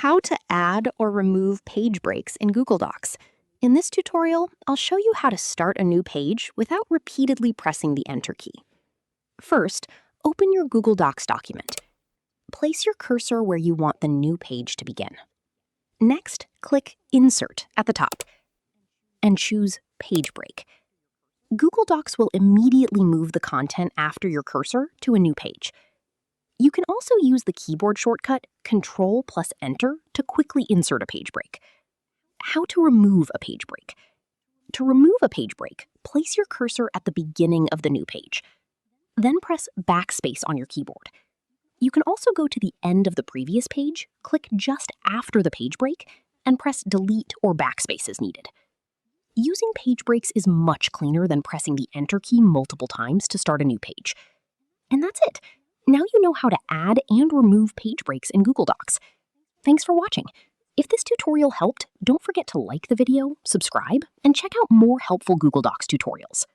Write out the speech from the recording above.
How to add or remove page breaks in Google Docs. In this tutorial, I'll show you how to start a new page without repeatedly pressing the Enter key. First, open your Google Docs document. Place your cursor where you want the new page to begin. Next, click Insert at the top and choose Page Break. Google Docs will immediately move the content after your cursor to a new page. You can also use the keyboard shortcut Control+Enter to quickly insert a page break. How to remove a page break. To remove a page break, place your cursor at the beginning of the new page. Then press Backspace on your keyboard. You can also go to the end of the previous page, click just after the page break, and press Delete or Backspace as needed. Using page breaks is much cleaner than pressing the Enter key multiple times to start a new page. And that's it. Now you know how to add and remove page breaks in Google Docs. Thanks for watching. If this tutorial helped, don't forget to like the video, subscribe, and check out more helpful Google Docs tutorials.